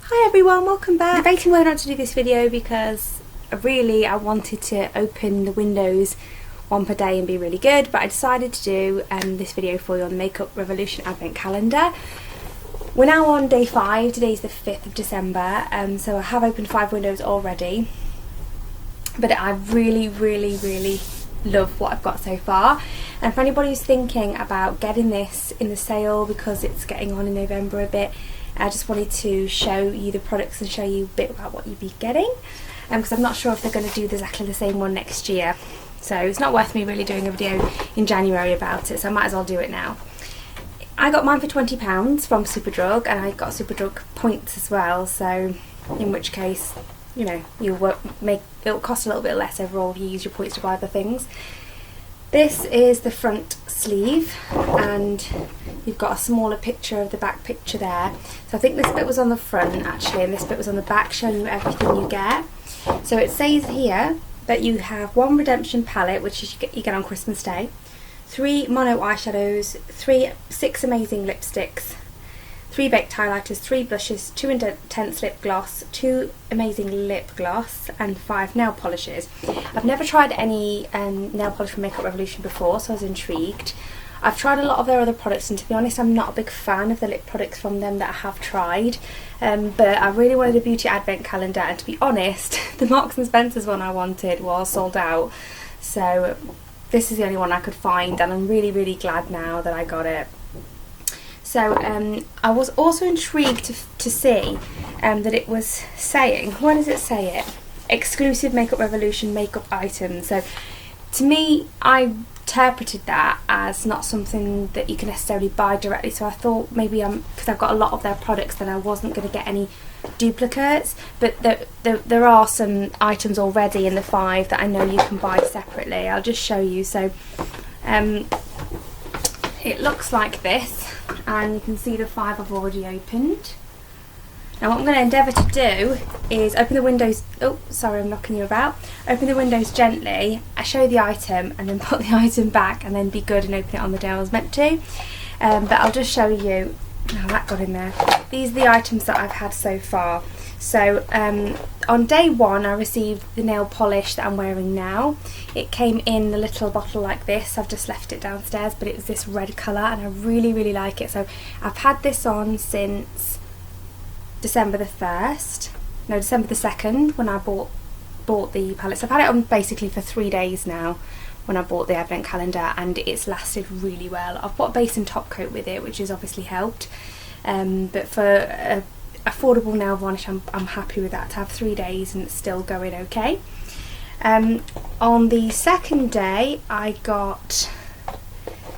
Hi everyone, welcome back. I'm debating whether or not to do this video because I wanted to open the windows one per day and be really good, but I decided to do this video for you on the Makeup Revolution Advent Calendar. We're now on day 5, today's the 5th of December, so I have opened 5 windows already, but I really love what I've got so far. And for anybody who's thinking about getting this in the sale because it's getting on in November a bit, I just wanted to show you the products and show you a bit about what you'd be getting, because I'm not sure if they're going to do exactly the same one next year, so it's not worth me really doing a video in January about it, so I might as well do it now. I got mine for £20 from Superdrug, and I got Superdrug points as well, so in which case, you know, it'll cost a little bit less overall if you use your points to buy other things. This is the front sleeve, and you've got a smaller picture of the back picture there. So I think this bit was on the front actually, and this bit was on the back, showing you everything you get. So it says here that you have 1 redemption palette, which you get on Christmas Day, 3 mono eyeshadows, 6 amazing lipsticks, 3 baked highlighters, 3 blushes, 2 intense lip gloss, 2 amazing lip gloss, and 5 nail polishes. I've never tried any nail polish from Makeup Revolution before, so I was intrigued. I've tried a lot of their other products, and to be honest, I'm not a big fan of the lip products from them that I have tried. But I really wanted a beauty advent calendar, and to be honest, the Marks and Spencer's one I wanted was sold out. So this is the only one I could find, and I'm really glad now that I got it. So I was also intrigued to see that it was saying, where does it say it? Exclusive Makeup Revolution makeup items. So to me, I interpreted that as not something that you can necessarily buy directly, so I thought maybe because I've got a lot of their products, then I wasn't going to get any duplicates, but there are some items already in the 5 that I know you can buy separately. I'll just show you. So it looks like this, and you can see the 5 I've already opened. Now what I'm going to endeavour to do is open the windows, oh sorry I'm knocking you about, open the windows gently, I show you the item and then put the item back and then be good and open it on the day I was meant to. But I'll just show you, now that got in there, these are the items that I've had so far. So on day 1 I received the nail polish that I'm wearing now. It came in a little bottle like this. I've just left it downstairs, but it was this red colour and I really like it. So I've had this on since December the 2nd when I bought the palette. So I've had it on basically for 3 days now when I bought the advent calendar, and it's lasted really well. I've put a base and top coat with it, which has obviously helped, but for affordable nail varnish I'm happy with that, to have 3 days and it's still going okay. On the second day I got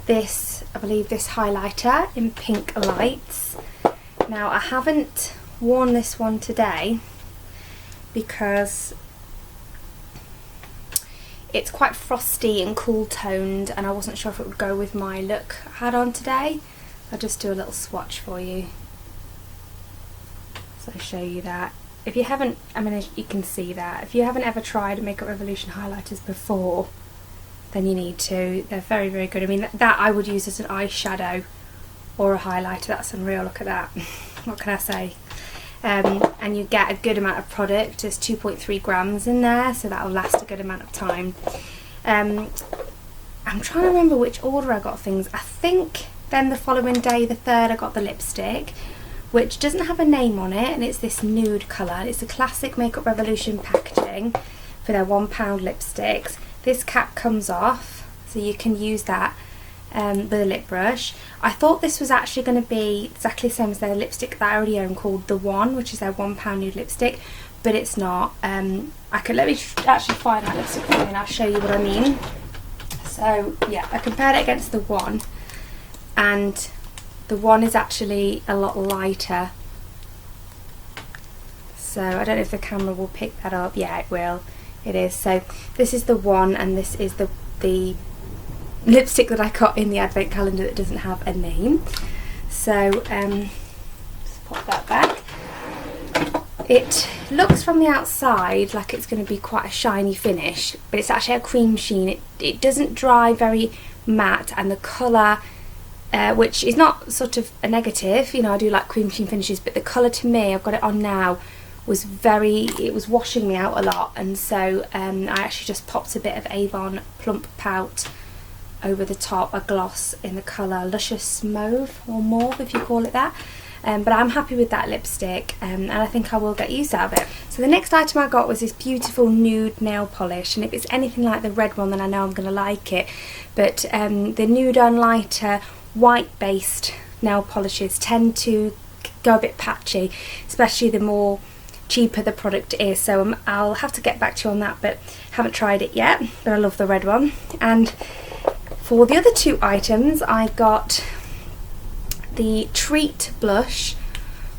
this, I believe this highlighter in Pink Lights. Now I haven't worn this one today because it's quite frosty and cool toned, and I wasn't sure if it would go with my look I had on today. I'll just do a little swatch for you. So I'll show you that. If you haven't, I mean, you can see that. If you haven't ever tried Makeup Revolution highlighters before, then you need to. They're very good. I mean, that I would use as an eyeshadow or a highlighter. That's unreal, look at that. What can I say? And you get a good amount of product. There's 2.3 grams in there, so that'll last a good amount of time. I'm trying to remember which order I got things. I think then the following day, the 3rd, I got the lipstick, which doesn't have a name on it, and it's this nude colour. It's a classic Makeup Revolution packaging for their £1 lipsticks. This cap comes off, so you can use that with a lip brush. I thought this was actually going to be exactly the same as their lipstick that I already own called The One, which is their £1 nude lipstick, but it's not. Let me actually find that lipstick for you and I'll show you what I mean. So yeah, I compared it against The One, and The One is actually a lot lighter. So I don't know if the camera will pick that up. Yeah, it will. It is. So this is The One, and this is the lipstick that I got in the advent calendar that doesn't have a name. So just pop that back. It looks from the outside like it's going to be quite a shiny finish, but it's actually a cream sheen. It doesn't dry very matte, and the colour which is not sort of a negative. You know, I do like cream sheen finishes, but the colour to me, I've got it on now, it was washing me out a lot, and so I actually just popped a bit of Avon Plump Pout over the top, a gloss in the colour Luscious Mauve, or Mauve if you call it that. But I'm happy with that lipstick, and I think I will get use out of it. So the next item I got was this beautiful nude nail polish, and if it's anything like the red one then I know I'm going to like it. But the Nude on Lighter white based nail polishes tend to go a bit patchy, especially the more cheaper the product is, so I'll have to get back to you on that, but haven't tried it yet. But I love the red one. And for the other two items I got the Treat blush,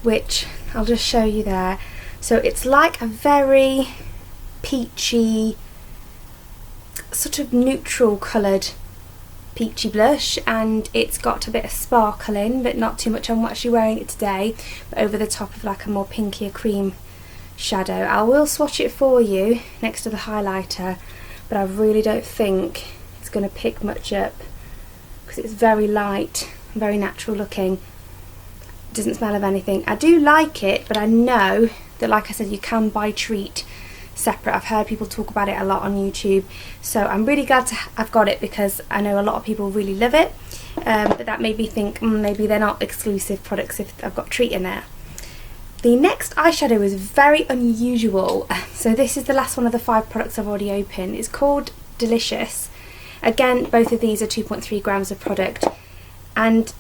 which I'll just show you there. So it's like a very peachy, sort of neutral coloured peachy blush, and it's got a bit of sparkle in, but not too much. I'm actually wearing it today, but over the top of like a more pinkier cream shadow. I will swatch it for you next to the highlighter, but I really don't think it's going to pick much up because it's very light, very natural looking. It doesn't smell of anything. I do like it, but I know that, like I said, you can buy Treat separate. I've heard people talk about it a lot on YouTube, so I'm really glad I've got it, because I know a lot of people really love it, but that made me think maybe they're not exclusive products if I've got Treat in there. The next eyeshadow is very unusual, so this is the last one of the 5 products I've already opened. It's called Delicious. Again, both of these are 2.3 grams of product, and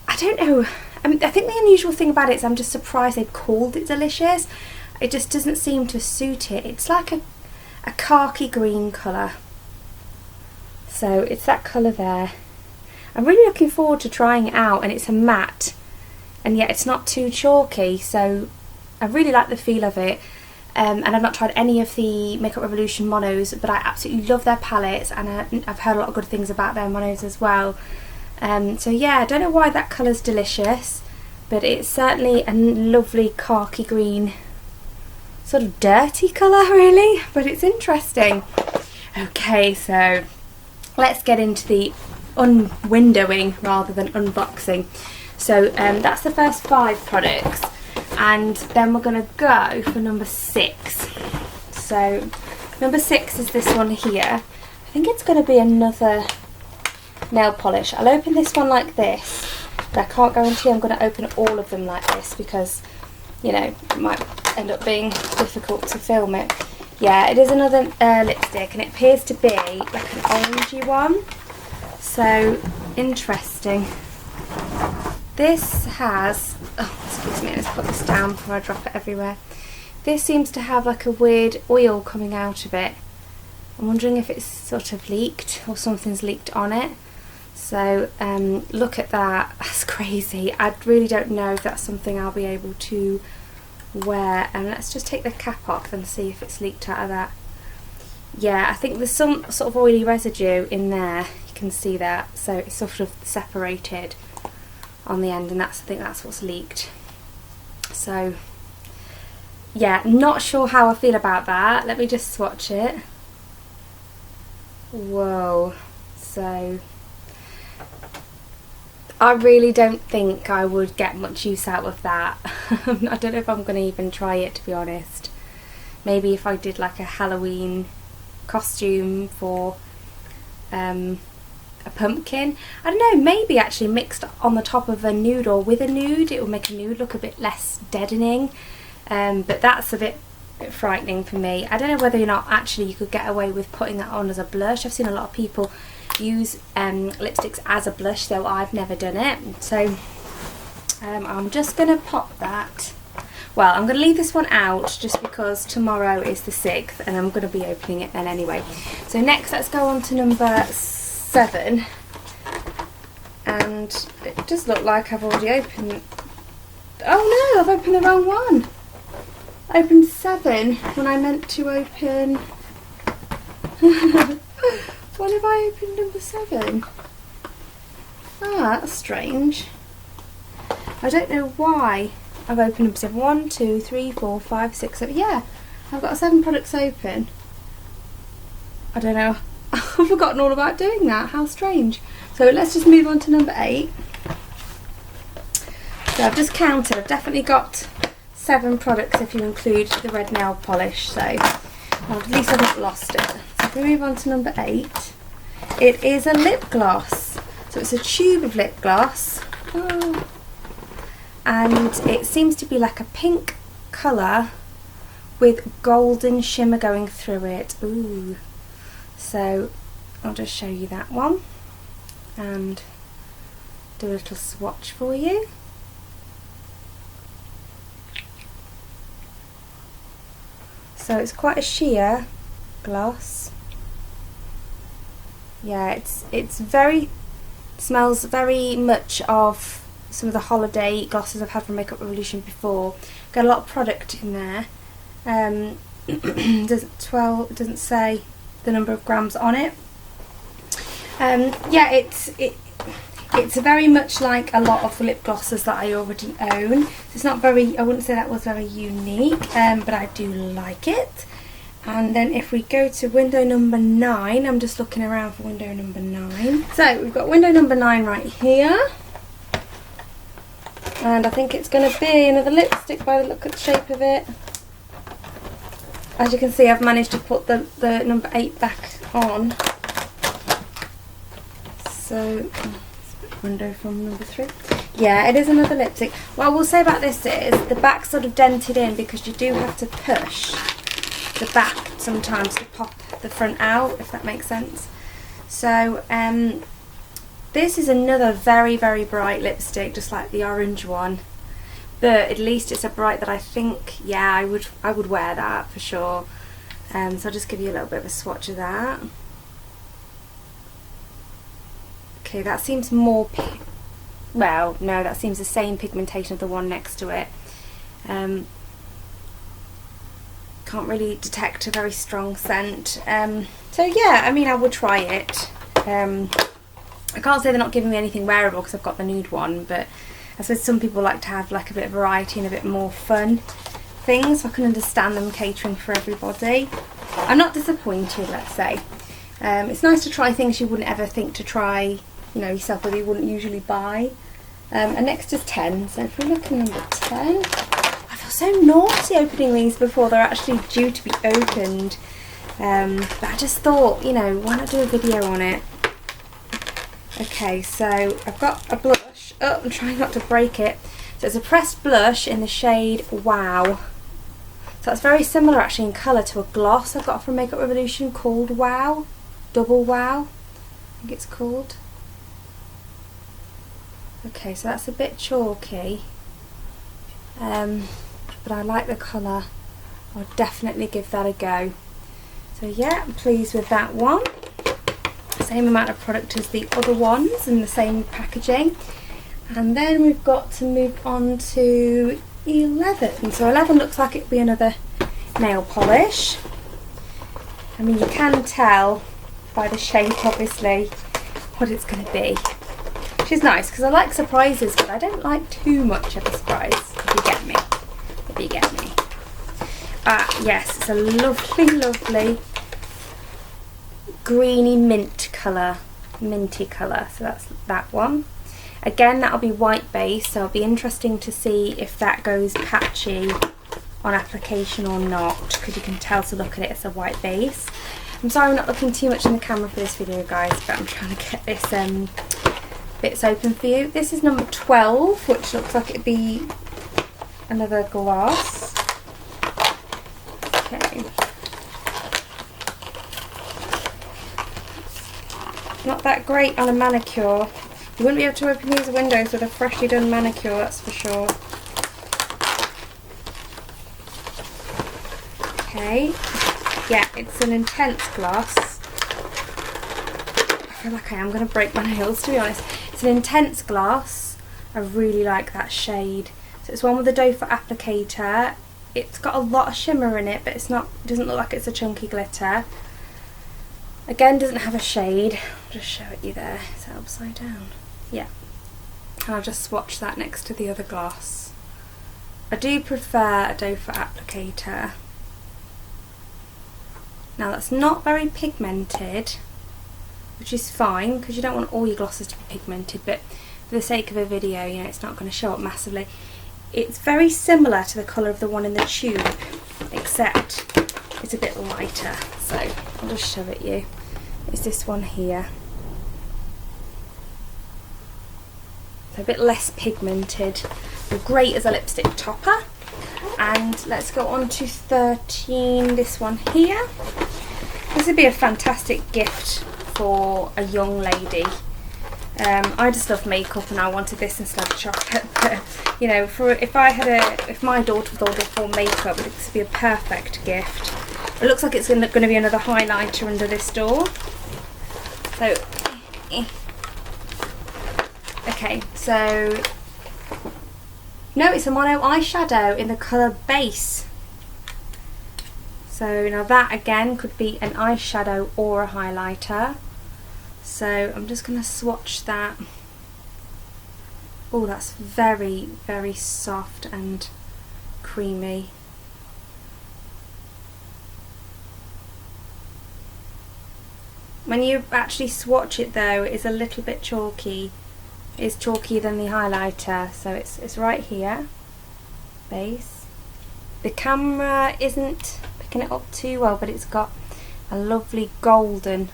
I don't know, I think the unusual thing about it is I'm just surprised they called it Delicious. It just doesn't seem to suit it. It's like a khaki green colour, so it's that colour there. I'm really looking forward to trying it out, and it's a matte, and yet it's not too chalky, so I really like the feel of it. And I've not tried any of the Makeup Revolution monos, but I absolutely love their palettes, and I've heard a lot of good things about their monos as well. So yeah, I don't know why that colour's Delicious, but it's certainly a lovely khaki green, sort of dirty colour really, but it's interesting. Okay, so let's get into the unwindowing rather than unboxing. So that's the first 5 products, and then we're going to go for number 6. So number 6 is this one here. I think it's going to be another nail polish. I'll open this one like this, but I can't guarantee I'm going to open all of them like this, because, you know, it might end up being difficult to film it. Yeah, it is another lipstick, and it appears to be like an orangey one, so interesting. This has, oh excuse me, let's put this down before I drop it everywhere. This seems to have like a weird oil coming out of it. I'm wondering if it's sort of leaked or something's leaked on it. So look at that, that's crazy. I really don't know if that's something I'll be able to wear. And let's just take the cap off and see if it's leaked out of that. Yeah, I think there's some sort of oily residue in there. You can see that, so it's sort of separated on the end, and I think that's what's leaked. So yeah, not sure how I feel about that. Let me just swatch it. Whoa, so I really don't think I would get much use out of that. I don't know if I'm going to even try it, to be honest. Maybe if I did like a Halloween costume for a pumpkin. I don't know, maybe actually mixed on the top of a nude or with a nude, it will make a nude look a bit less deadening. But that's a bit frightening for me. I don't know whether or not actually you could get away with putting that on as a blush. I've seen a lot of people use lipsticks as a blush, though I've never done it. So I'm just going to pop that. Well, I'm going to leave this one out just because tomorrow is the 6th and I'm going to be opening it then anyway. So next, let's go on to number 7. And it does look like I've already opened... Oh no, I've opened the wrong one. I opened 7 when I meant to open... When have I opened number 7? Ah, that's strange. I don't know why I've opened number 7. 1, 2, 3, 4, 5, 6, 7. Yeah, I've got 7 products open. I don't know. I've forgotten all about doing that. How strange. So let's just move on to number 8. So I've just counted, I've definitely got 7 products if you include the red nail polish, so at least I've not lost it. So if we move on to number 8, it is a lip gloss. So it's a tube of lip gloss, and it seems to be like a pink colour with golden shimmer going through it. Ooh. So I'll just show you that one and do a little swatch for you. So it's quite a sheer gloss. Yeah, it's very, smells very much of some of the holiday glosses I've had from Makeup Revolution before. Got a lot of product in there. Doesn't say the number of grams on it. Yeah, it's very much like a lot of the lip glosses that I already own. It's not very, I wouldn't say that was very unique, but I do like it. And then if we go to window number 9, I'm just looking around for window number 9. So we've got window number 9 right here. And I think it's going to be another lipstick by the look of the shape of it. As you can see, I've managed to put the number 8 back on. So, window from number 3. Yeah, it is another lipstick. What I will say about this is the back's sort of dented in because you do have to push the back sometimes to pop the front out, if that makes sense. So this is another very, very bright lipstick, just like the orange one, but at least it's a bright that I think, yeah, I would wear that for sure. So I'll just give you a little bit of a swatch of that. Okay, that seems more well, no, that seems the same pigmentation of the one next to it. Can't really detect a very strong scent. So yeah, I mean, I would try it. I can't say they're not giving me anything wearable because I've got the nude one, but I suppose some people like to have like a bit of variety and a bit more fun things, so I can understand them catering for everybody. I'm not disappointed, let's say. It's nice to try things you wouldn't ever think to try, you know, yourself, or you wouldn't usually buy. And next is 10, so if we look at number 10, I feel so naughty opening these before they're actually due to be opened. But I just thought, you know, why not do a video on it? Okay, so I've got a blush. Oh, I'm trying not to break it. So it's a pressed blush in the shade Wow. So that's very similar actually in colour to a gloss I've got from Makeup Revolution called Wow. Double Wow, I think it's called. Okay, so that's a bit chalky. But I like the colour. I'll definitely give that a go. So yeah, I'm pleased with that one. Same amount of product as the other ones in the same packaging. And then we've got to move on to 11. So 11 looks like it'd be another nail polish. I mean, you can tell by the shape obviously what it's going to be. Which is nice because I like surprises, but I don't like too much of a surprise, if you get me. If you get me. Yes, it's a lovely, lovely greeny mint colour, minty colour, so that's that one. Again, that'll be white base, so it'll be interesting to see if that goes patchy on application or not, because you can tell to look at it, it's a white base. I'm sorry I'm not looking too much in the camera for this video, guys, but I'm trying to get this bits open for you. This is number 12, which looks like it'd be another gloss. Okay. Not that great on a manicure. You wouldn't be able to open these windows with a freshly done manicure, that's for sure. Okay. Yeah, it's an intense gloss. I feel like I am going to break my nails, to be honest. It's an intense gloss. I really like that shade. So it's one with a doe foot applicator. It's got a lot of shimmer in it, but it's not. It doesn't look like it's a chunky glitter. Again, doesn't have a shade. I'll just show it you there. Is that upside down? Yeah. And I'll just swatch that next to the other gloss. I do prefer a doe foot applicator. Now that's not very pigmented, which is fine because you don't want all your glosses to be pigmented, but for the sake of a video, you know, it's not going to show up massively. It's very similar to the colour of the one in the tube, except it's a bit lighter. So I'll just show it you. It's this one here. So a bit less pigmented. But great as a lipstick topper. And let's go on to 13, this one here. This would be a fantastic gift for a young lady. I just love makeup and I wanted this instead of chocolate, but you know, if my daughter with all this full makeup, this would be a perfect gift. It looks like it's going to be another highlighter under this door. So, okay, so no, it's a mono eyeshadow in the colour Base. So now that again could be an eyeshadow or a highlighter. So I'm just going to swatch that. Oh, that's very, very soft and creamy. When you actually swatch it though, it's a little bit chalky. It's chalkier than the highlighter, so it's right here. Base. The camera isn't picking it up too well, but it's got a lovely golden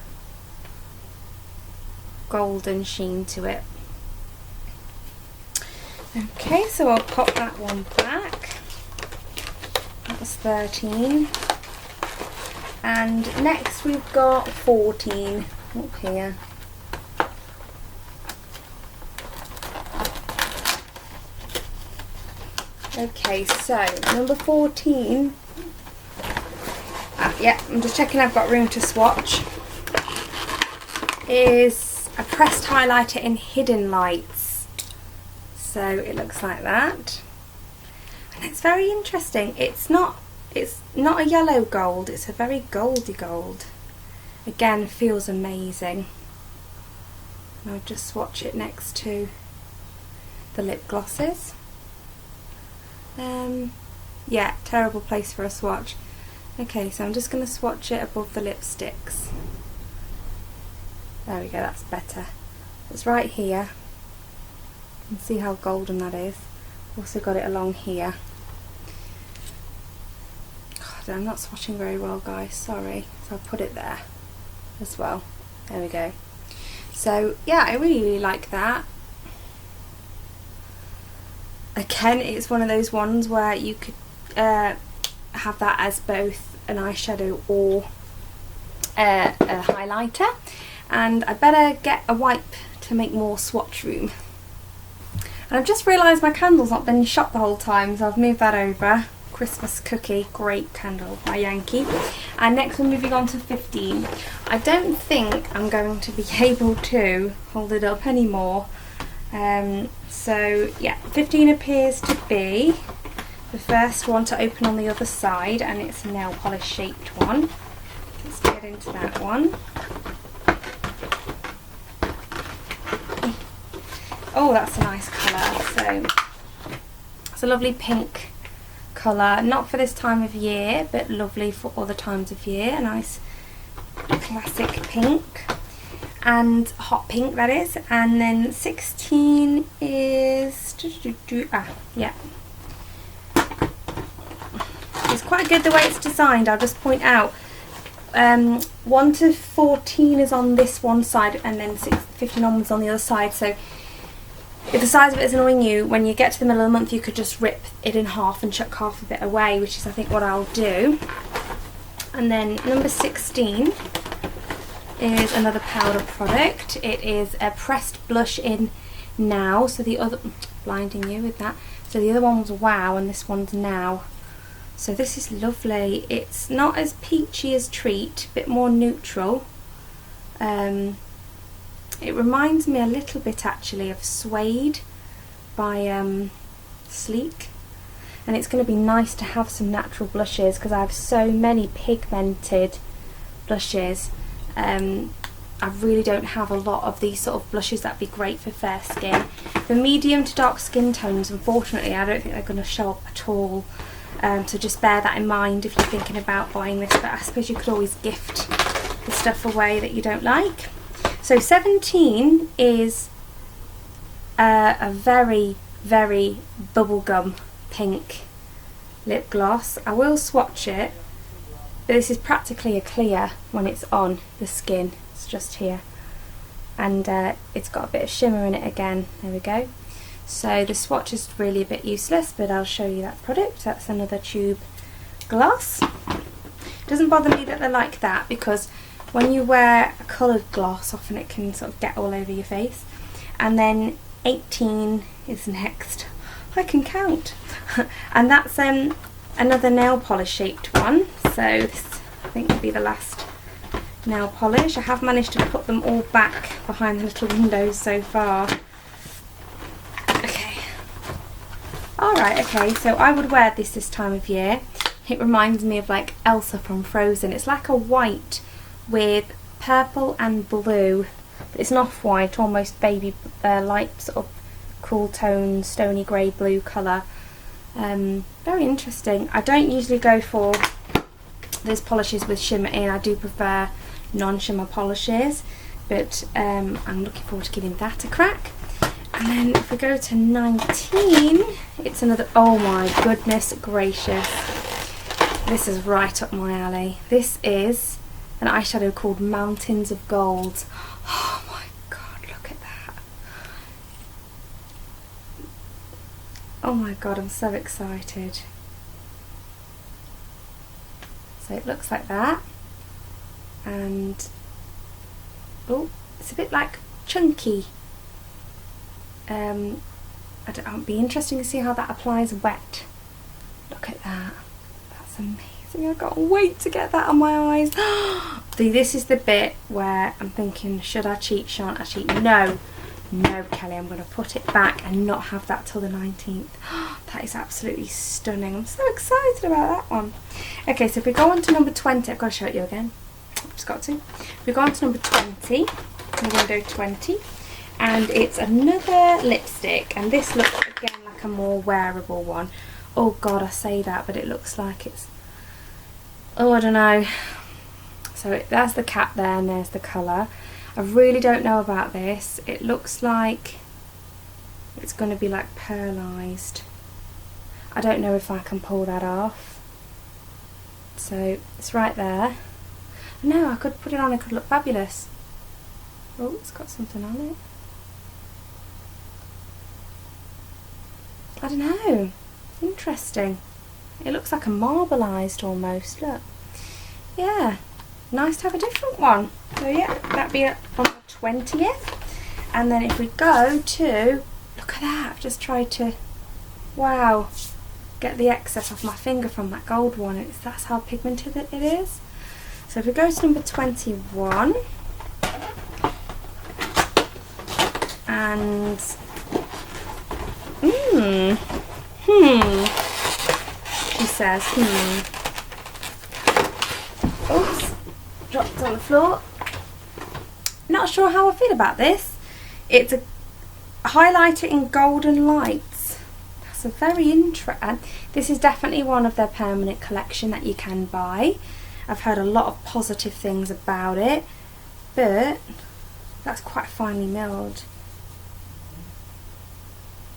sheen to it. Okay, so I'll pop that one back. That was 13. And next we've got 14 up here. Okay, so number 14. Yeah, I'm just checking I've got room to swatch. Is a pressed highlighter in Hidden Lights. So it looks like that. And it's very interesting. It's not a yellow gold, it's a very goldy gold. Again, feels amazing. And I'll just swatch it next to the lip glosses. Yeah, terrible place for a swatch. Okay, so I'm just going to swatch it above the lipsticks. There we go, that's better. It's right here. You can see how golden that is. Also got it along here. God, I'm not swatching very well, guys, sorry. So I'll put it there as well. There we go. So yeah, I really like that. Again, it's one of those ones where you could have that as both an eyeshadow or a highlighter. And I better get a wipe to make more swatch room. And I've just realised my candle's not been shut the whole time, so I've moved that over. Christmas cookie, great candle by Yankee. And next we're moving on to 15. I don't think I'm going to be able to hold it up anymore. So yeah, 15 appears to be the first one to open on the other side, and it's a nail polish shaped one. Let's get into that one. Oh, that's a nice colour. So it's a lovely pink colour, not for this time of year, but lovely for other times of year. A nice classic pink. And hot pink, that is. And then 16 is yeah, it's quite good the way it's designed. I'll just point out 1 to 14 is on this one side, and then 15 onwards on the other side. So if the size of it is annoying you, when you get to the middle of the month, you could just rip it in half and chuck half of it away, which is I think what I'll do. And then number 16 is another powder product. It is a pressed blush in Now. So the other, blinding you with that. So the other one was Wow, and this one's Now. So this is lovely. It's not as peachy as Treat, a bit more neutral. It reminds me a little bit actually of Suede by Sleek. And it's going to be nice to have some natural blushes because I have so many pigmented blushes. I really don't have a lot of these sort of blushes that'd be great for fair skin. For medium to dark skin tones, unfortunately, I don't think they're going to show up at all. So just bear that in mind if you're thinking about buying this, but I suppose you could always gift the stuff away that you don't like. So 17 is a very, very bubblegum pink lip gloss. I will swatch it, but this is practically a clear when it's on the skin. It's just here, and it's got a bit of shimmer in it again. There we go. So the swatch is really a bit useless, but I'll show you that product. That's another tube gloss. It doesn't bother me that they're like that, because when you wear a coloured gloss, often it can sort of get all over your face. And then 18 is next. I can count. And that's another nail polish shaped one. So this, I think, will be the last nail polish. I have managed to put them all back behind the little windows so far. Okay. Alright, okay, so I would wear this time of year. It reminds me of like Elsa from Frozen. It's like a white with purple and blue, but it's an off-white, almost baby, light sort of cool tone, stony grey blue colour. Very interesting. I don't usually go for those polishes with shimmer in. I do prefer non-shimmer polishes, but I'm looking forward to giving that a crack. And then if we go to 19, it's another, oh my goodness gracious, this is right up my alley. This is an eyeshadow called Mountains of Gold. Oh my god, look at that. Oh my god, I'm so excited. So it looks like that, and oh, it's a bit like chunky. It'll be interesting to see how that applies wet. Look at that. That's amazing. I can't wait to get that on my eyes. See, this is the bit where I'm thinking, should I cheat, shan't I cheat? No, no, Kelly, I'm going to put it back and not have that till the 19th. That is absolutely stunning. I'm so excited about that one. Okay, so if we go on to number 20, I've got to show it you again. I've just got to. If we go on to number 20, window 20, and it's another lipstick, and this looks again like a more wearable one. Oh god, I say that, but it looks like it's, oh, I don't know. So that's the cap there, and there's the colour. I really don't know about this. It looks like it's going to be like pearlised. I don't know if I can pull that off. So it's right there. No, I could put it on, it could look fabulous. Oh, it's got something on it. I don't know. Interesting. It looks like a marbleised almost, look. Yeah, nice to have a different one. So yeah, that'd be on the 20th. And then if we go to, look at that, I've just tried to, wow, get the excess off my finger from that gold one. That's how pigmented it is. So if we go to number 21, and she says, oops, dropped on the floor. Not sure how I feel about this. It's a highlighter in Golden Lights. That's a very interesting. This is definitely one of their permanent collection that you can buy. I've heard a lot of positive things about it, but that's quite finely milled.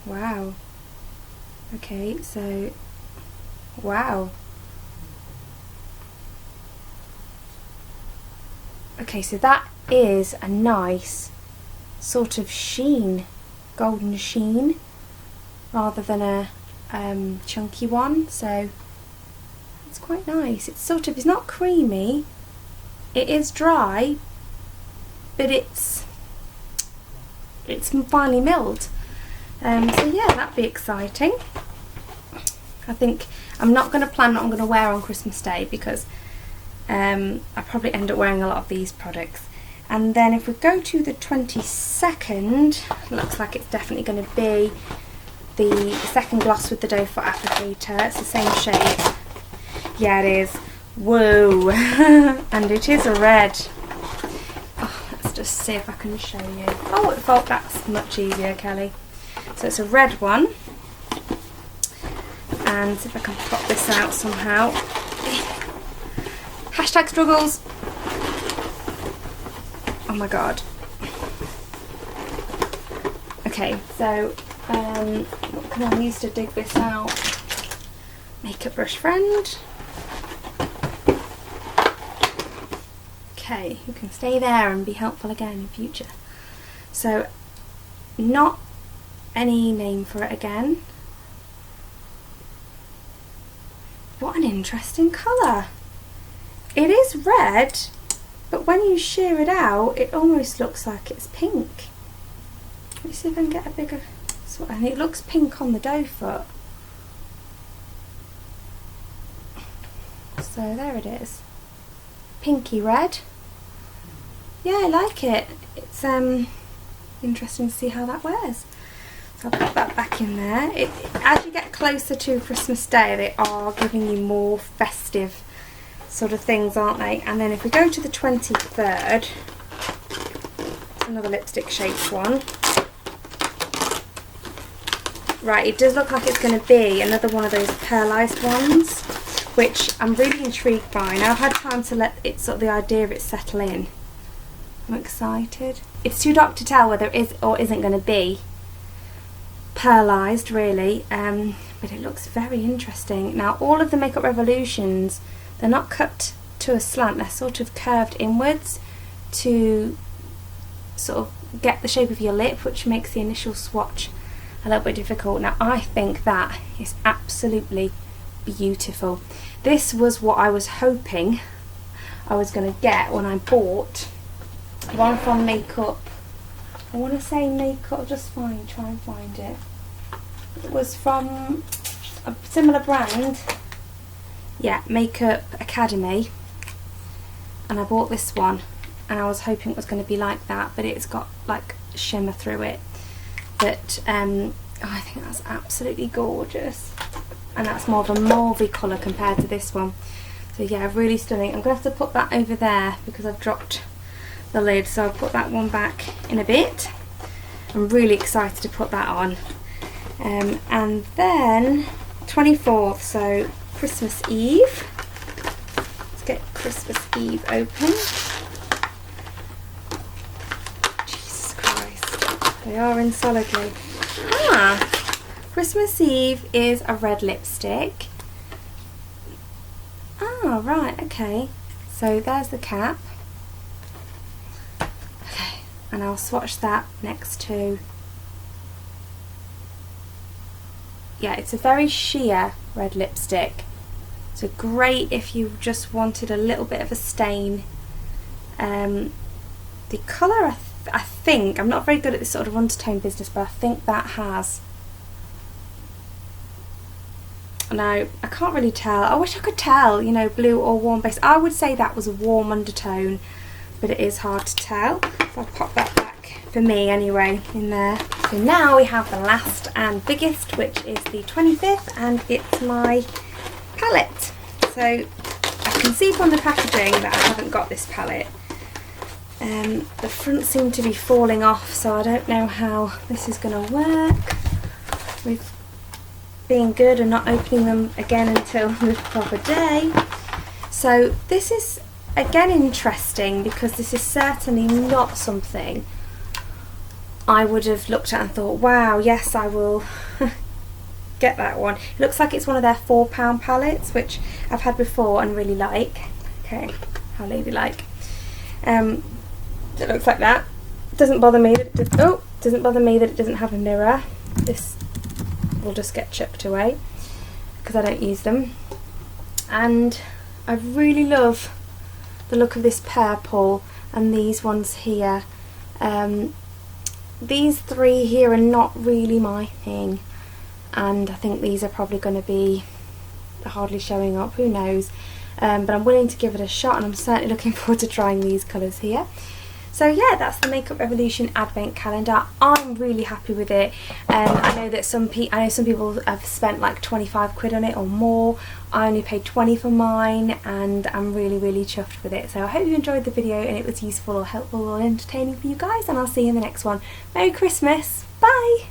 Wow. Okay, so wow. Okay, so that is a nice sort of sheen, golden sheen, rather than a chunky one. So it's quite nice. It's sort of, it's not creamy. It is dry, but it's finely milled. So yeah, that'd be exciting. I think I'm not going to plan what I'm going to wear on Christmas Day, because I probably end up wearing a lot of these products. And then if we go to the 22nd, looks like it's definitely going to be the second gloss with the Doe Foot applicator. It's the same shade. Yeah, it is. Whoa. And it is a red. Oh, let's just see if I can show you. Oh, I thought that's much easier, Kelly. So it's a red one. And see if I can pop this out somehow. Hashtag struggles. Oh my god. Okay, Okay, so what can I use to dig this out? Makeup brush friend. Okay, you can stay there and be helpful again in future. So, not any name for it again. What an interesting colour. It is red, but when you shear it out, it almost looks like it's pink. Let me see if I can get a bigger, and it looks pink on the doe foot. So there it is. Pinky red. Yeah, I like it. It's interesting to see how that wears. So I'll put that back in there. As you get closer to Christmas Day, they are giving you more festive sort of things, aren't they? And then if we go to the 23rd, it's another lipstick shaped one. Right, it does look like it's going to be another one of those pearlized ones, which I'm really intrigued by. Now I've had time to let it sort of the idea of it settle in. I'm excited. It's too dark to tell whether it is or isn't going to be pearlized, really, but it looks very interesting. Now all of the Makeup Revolutions, they're not cut to a slant, they're sort of curved inwards to sort of get the shape of your lip, which makes the initial swatch a little bit difficult. Now I think that is absolutely beautiful. This was what I was hoping I was going to get when I bought one from Makeup. I want to say Makeup, try and find it. It was from a similar brand. Yeah, Makeup Academy. And I bought this one and I was hoping it was going to be like that, but it's got like shimmer through it. But I think that's absolutely gorgeous. And that's more of a mauvey colour compared to this one. So yeah, really stunning. I'm going to have to put that over there because I've dropped the lid, so I'll put that one back in a bit. I'm really excited to put that on. And then 24th, so Christmas Eve. Let's get Christmas Eve open. Jesus Christ, they are in solidly. Christmas Eve is a red lipstick. Right, okay. So there's the cap. Okay, and I'll swatch that next to... Yeah, it's a very sheer red lipstick. So great if you just wanted a little bit of a stain. The colour, I think, I'm not very good at this sort of undertone business, but I think that has... No, I can't really tell. I wish I could tell, you know, blue or warm base. I would say that was a warm undertone, but it is hard to tell. So I'll pop that back, for me anyway, in there. So now we have the last and biggest, which is the 25th, and it's my palette. So I can see from the packaging that I haven't got this palette. The front seemed to be falling off, so I don't know how this is going to work. With being good and not opening them again until the proper day. So this is again interesting because this is certainly not something I would have looked at and thought, wow, yes, I will get that one. It looks like it's one of their £4 palettes, which I've had before and really like. Okay, how ladylike. It looks like that. Doesn't bother me that doesn't bother me that it doesn't have a mirror. This will just get chipped away because I don't use them. And I really love the look of this purple and these ones here. These three here are not really my thing, and I think these are probably going to be hardly showing up, who knows, but I'm willing to give it a shot and I'm certainly looking forward to trying these colours here. So yeah, that's the Makeup Revolution Advent Calendar. I'm really happy with it. I know that some people have spent like 25 quid on it or more. I only paid 20 for mine and I'm really, really chuffed with it. So I hope you enjoyed the video and it was useful or helpful or entertaining for you guys, and I'll see you in the next one. Merry Christmas. Bye.